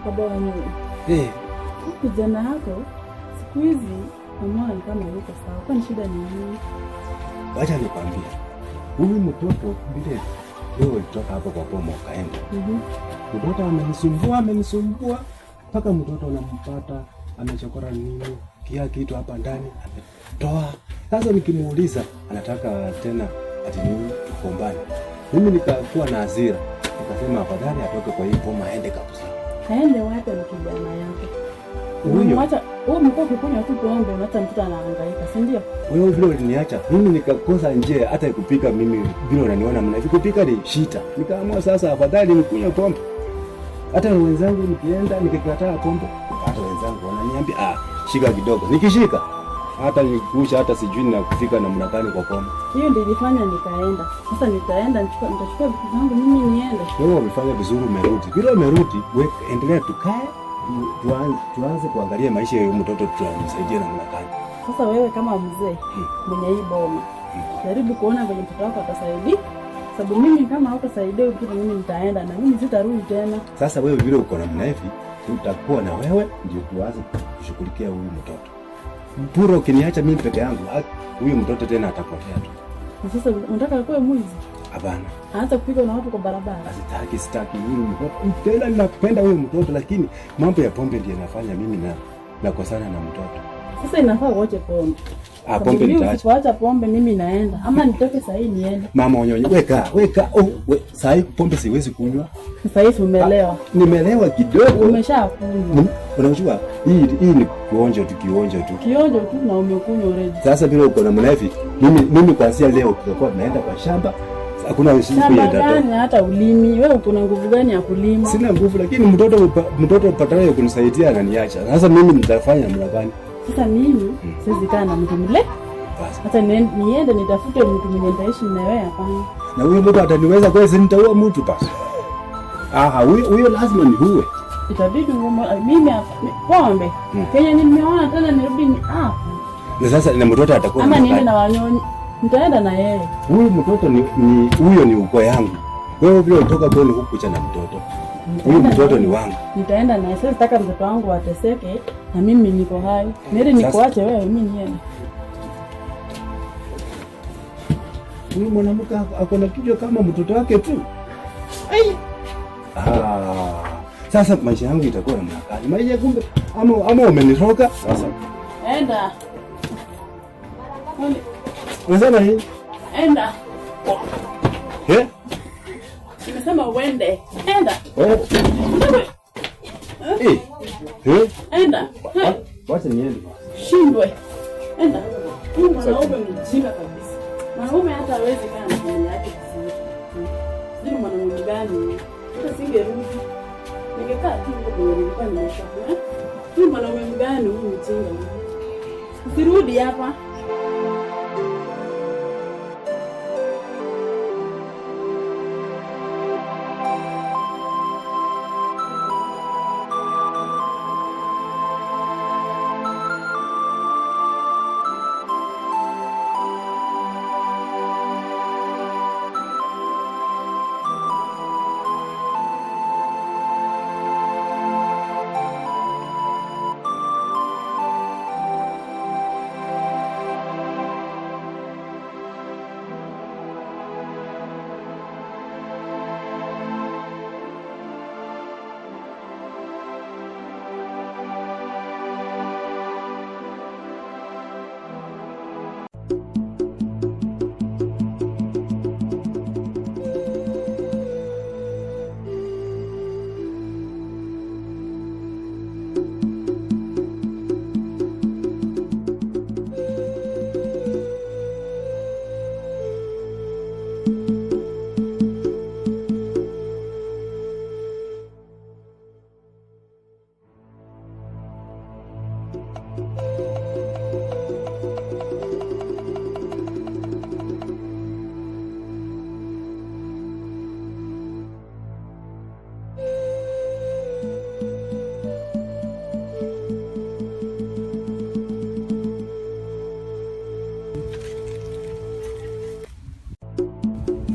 Baba wangu. Kijana yako siku hizi mama kama yuko sawa. Kwani shida ni nini? Wacha nikwambie. Huyu mtoto vile leo alitoka hapo kwa bomo kaenda. Mtoto amenisumbua mpaka mtoto anampata amechokora nini kia kitu hapa ndani ametoa. Sasa nikimuuliza anataka tena ati nini tukombane. Mimi nikakuwa na hasira. Nikasema afadhali atoke kwa hii boma aende kabisa. Aende wapi na kijana yake? Huyo acha wewe mko kukunywa tu pombe hata mtoto anahangaika, si ndio? Wewe vile uliniacha mimi nikakosa njia hata kupika. Mimi vile unaniona mna kupika ni shita. Nikaamua sasa afadhali nikunywe pombe. Hata wenzangu nikienda nikikataa pombe, hata wenzangu wananiambia shika kidogo. Nikishika hata nikusha hata sijui na kufika namna gani kwa pombe. Hiyo ndio ilifanya nikaenda. Sasa nitaenda nitachukua vitu zangu mimi niende. Wewe umefanya vizuri, umerudi. Bila umerudi, wewe endelea tukae tuanze kuangalia maisha ya mtoto tutamsaidia namna gani. Sasa wewe kama mzee mwenye hii boma, jaribu kuona vile mtoto wako atasaidia. Sababu mimi kama hautasaidia kitu mimi nitaenda na mimi sitarudi tena. Sasa wewe vile uko namna hivi, tutakuwa na wewe ndio tuanze kushughulikia huyu mtoto. Mpuro ukiniacha mimi peke yangu, huyu mtoto tena atapotea tu. Sasa unataka kuwe mwizi? Hapana. Anza kupiga na watu kwa barabara. Sitaki huyu mtoto. Tena ninapenda huyu mtoto lakini mambo ya pombe ndiyo yanafanya mimi nakosana na mtoto. Sasa inafaa uache pombe. Pombe nitaacha. Usipoacha pombe mimi naenda. Ama nitoke saa hii niende. Mama onyonyo, weka. Saa hii pombe siwezi kunywa. Sasa hivi umelewa. Nimelewa kidogo. Umeshakunywa. Unajua hii ni kionjo tu. Kionjo tu na umekunywa already. Sasa bila uko na mlevi, mimi kuanzia leo tutakuwa tunaenda kwa shamba. Hakuna usiku ya dada. Hata ulimi, wewe uko na nguvu gani ya kulima? Sina nguvu lakini mtoto patanaye kunisaidia ananiacha. Sasa mimi nitafanya namna gani? Sasa mimi siwezi kaa na mtu mle. Hata niende nitafute mtu mwenye nitaishi na wewe hapana. Na huyo mtu ataniweza kweli nitaua mtu basi. Huyo lazima niue. Itabidi mimi pombe. Kenya nimeona tena nirudi Na sasa na mtoto atakuwa ama niende na wanyonyi. Nitaenda na yeye. Huyu mtoto ni uko yangu. Wewe vile unatoka kwenu huku cha na mtoto. Huyu mtoto ni wangu. Nitaenda na yeye. Sitaka mtoto wangu ateseke na mimi niko hai. Nende nikuache wewe mimi niende. Huyu mwanamke ako na kichwa kama mtoto wake tu. Sasa maisha yangu itakuwa namna gani? Maisha kumbe ama umeniroga sasa. Enda. Unasema nini? Enda. Nimesema uende. Enda. Enda. Wacha niende. Shindwe. Enda. Huyu mwanaume mjinga kabisa. Mwanaume hata hawezi kaa na familia yake vizuri. Ndio mwanaume gani? Hata singerudi. Ningekaa tu huko kwenye nilikuwa nimeshakuwa. Huyu mwanaume gani huyu mjinga? Usirudi hapa.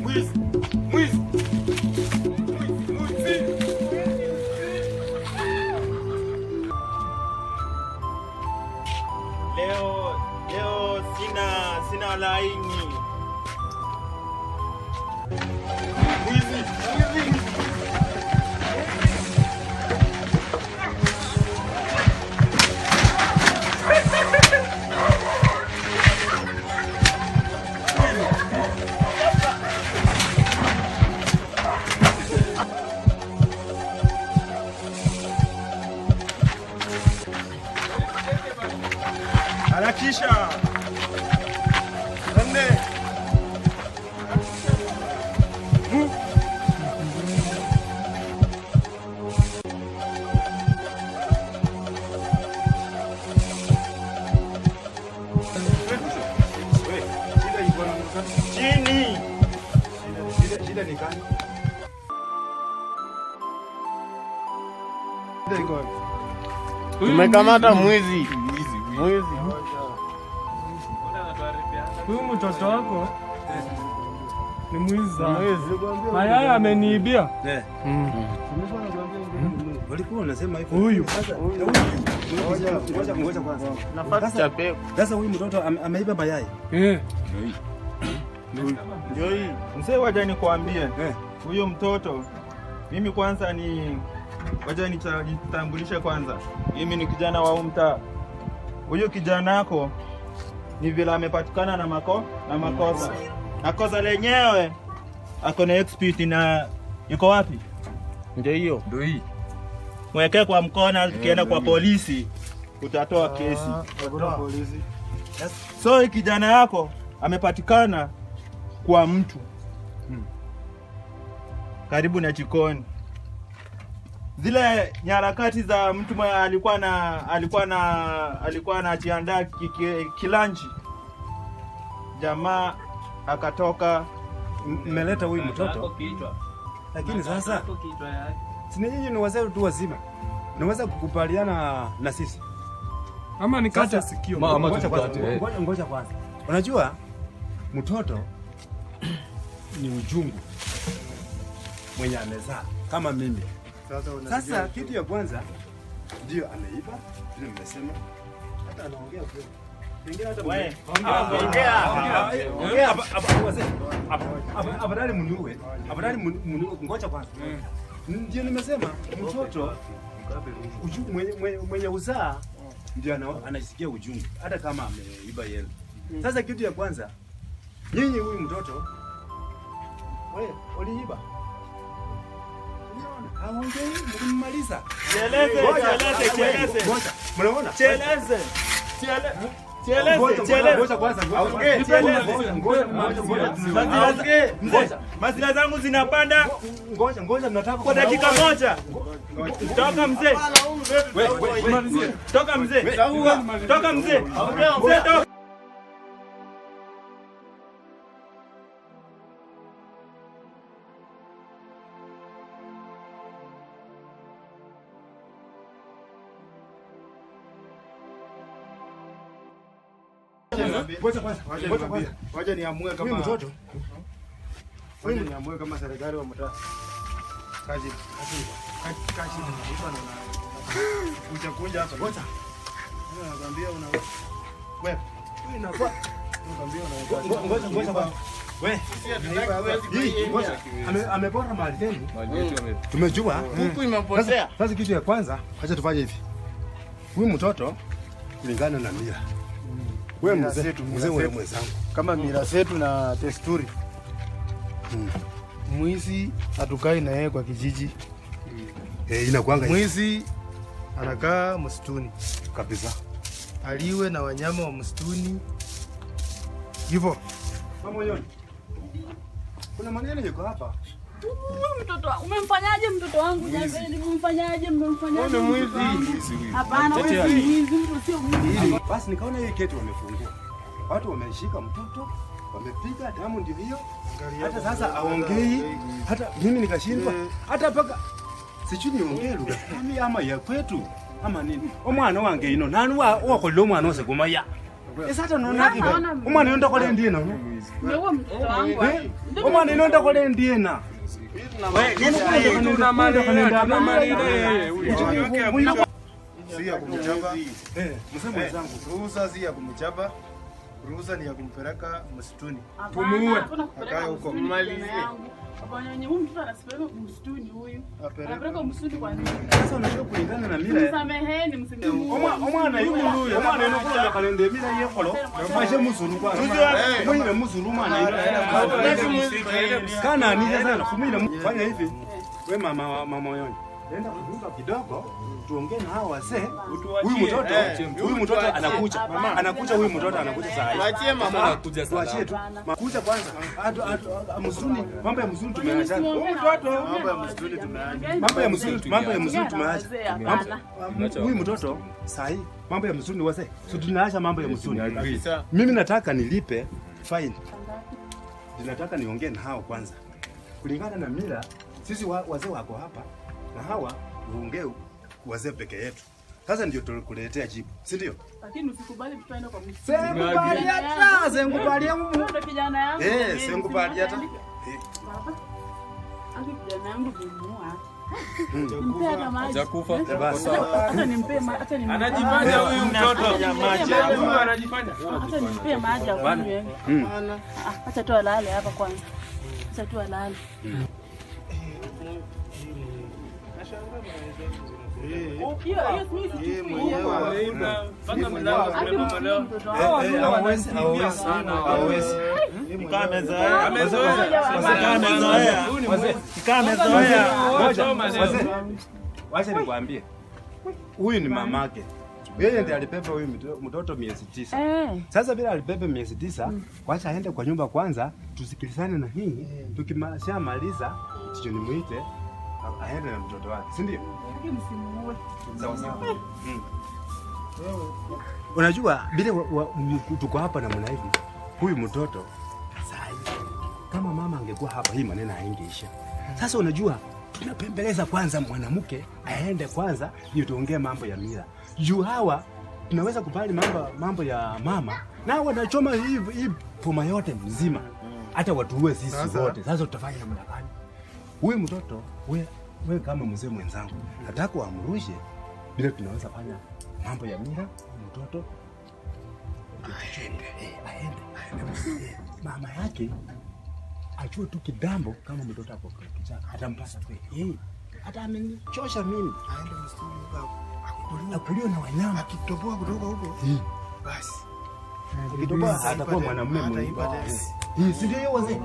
Mwizi! Rudisha. Nne. Chini. Shida ni gani? Tumekamata mwizi. Huyu mtoto wako ni mwizi sana. Mayai ameniibia. Walikuwa wanasema hivyo. Huyu. Ngoja kwanza. Nafasi cha pepo. Sasa huyu mtoto ameiba mayai. Ndio hii. Mzee, wacha nikwambie. Huyo mtoto mimi kwanza wacha nitambulishe kwanza. Mimi ni kijana wa mtaa. Huyo kijana wako ni vile amepatikana na makosa. Na kosa lenyewe ako na expert na yuko wapi? Ndio hiyo. Ndio hii. Mweke kwa mkono, tukienda kwa polisi utatoa kesi. Polisi. So kijana yako amepatikana kwa mtu karibu na jikoni. Zile nyarakati za mtu alikuwa anajiandaa kilanji. Jamaa akatoka. Mmeleta huyu mtoto. Lakini sasa nyinyi ni wazee tu wazima. Naweza kukubaliana na sisi. Ama nikate sikio. Ngoja kwanza. Unajua mtoto ni ujungu mwenye amezaa kama mimi. Sasa kitu ya kwanza ndio ameiba, ndio nimesema. Hata anaongea kweli. Pengine hata wewe ongea. Afadhali mniue. Ngoja kwanza. Ndio nimesema mtoto mwenye uzaa ndio anasikia ujungu hata kama ameiba yeye. Sasa kitu ya kwanza, nyinyi huyu mtoto wewe uliiba. Haongei mmaliza. Cheleze. Mnaona? Cheleze. Ngoja kwanza. Ngoja. Masila zangu zinapanda. Ngoja mnataka kwa dakika moja. Toka mzee. Toka mzee. Toka mzee. Mzee toka. Wacha niamue kama mtoto. Wacha niamue kama serikali wa mtaa. Kazi. Kuja hapa. Ngoja. Nakwambia una wewe. Wewe unakuwa. Ngoja kwanza. Wewe. Amepora mali zenu. Tumejua. Huku imepotea. Sasa kitu ya kwanza, acha tufanye hivi. Huyu mtoto kulingana na mila. Wewe mzee mwenzangu. Kama mila zetu na desturi. Mwizi hatukai na yeye kwa kijiji. Inakuanga mwizi anakaa msituni kabisa. Aliwe na wanyama wa msituni. Hivyo. Mama Yoni. Kuna maneno yako hapa. Mtoto umemfanyaje mtoto wangu jamani? Umemfanyaje? Wewe mwizi. Hapana, wewe mwizi, mtu sio mwizi. Basi nikaona hii keti wamefungua. Watu wameshika mtoto, wamepiga damu ndio hiyo. Hata sasa aongei, hata mimi nikashindwa. Hata paka sijui niongee lugha gani ama ya kwetu ama nini. Omwana wange ino nani wakola omwana ose kumaya. Esata nona kibe. Omwana yonda kole ndiena no. Ndio mtoto wangu. Omwana yonda kole ndiena. Si ya kumchapa. Msemo wenzangu, ruhusa si ya kumchapa. Ruhusa ni ya kumpeleka msituni. Tumuue. Akae huko. Mmalizie. Bwana huyu mtoto anasipeleka msituni huyu. Anapeleka msituni kwa nini? Sasa unajua kulingana na mila. Msameheni, msimjue. Omwana yuko huyu. Omwana yuko kula kalende mila yekolo. Mashe muzuru kwa. Mwenye muzuru mwana. Kana ni sasa kumila fanya hivi. Wewe mama Yoni. Nenda kunyumba kidogo, tuongee na hao wazee. Huyu mtoto anakuja. Anakuja huyu mtoto anakuja saa hii. Waachie mama anakuja saa. Tuachie tu. Makuja kwanza. Msuni, mambo ya msuni tumeacha. mtoto, mambo ya msuni tumeacha. Mambo ya msuni tumeacha. Huyu mtoto saa hii mambo ya msuni wazee. So tunaacha mambo ya msuni. Mimi nataka nilipe fine. Ninataka niongee na hao kwanza. Kulingana na mila, sisi wazee wako hapa na hawa uongee wazee peke yetu. Sasa ndio tulikuletea jibu, si ndio? Lakini usikubali tutaenda kwa msichana. Sengubali hata, sengubali yangu. Ndio kijana yangu. Sengubali hata. Baba. Aki kijana yangu bimua. Mpea maji. Hajakufa. Hata nimpe maji, hata nimpe. Anajifanya huyu mtoto ya maji. Huyu anajifanya. Hata nimpe maji akunywe. Acha tu alale hapa kwanza. Acha tu alale. Wacha nikwambie. Huyu ni mamake. Yeye ndiye alibeba huyu mtoto miezi 9. Sasa bila alibeba miezi 9, wacha aende kwa nyumba kwanza, tusikilizane na hii. Tukimaliza, sio nimuite aende na mtoto wake, si ndio? Msimuue. Sawa sawa. Unajua bila tuko hapa na mna hivi, huyu mtoto sasa kama mama angekuwa hapa hii maneno haingeisha. Sasa unajua tunapembeleza kwanza mwanamke aende kwanza ndio tuongee mambo ya mila. Juu hawa tunaweza kubali mambo ya mama na wanachoma hii poma yote mzima. Hata watuue sisi wote. Sasa tutafanya namna gani? Huyu mtoto wewe kama mzee mwenzangu, nataka kuamrushe bila tunaweza fanya mambo ya mila mtoto aende. Mama yake ajue tu kidambo kama mtoto hapo kichaka atampasa kweli. Hata amenichosha mimi. Aende msituni akuliwa na wanyama akitoboa kutoka huko. Basi. Akitoboa atakuwa mwanamume mwenye. Si ndio wazee?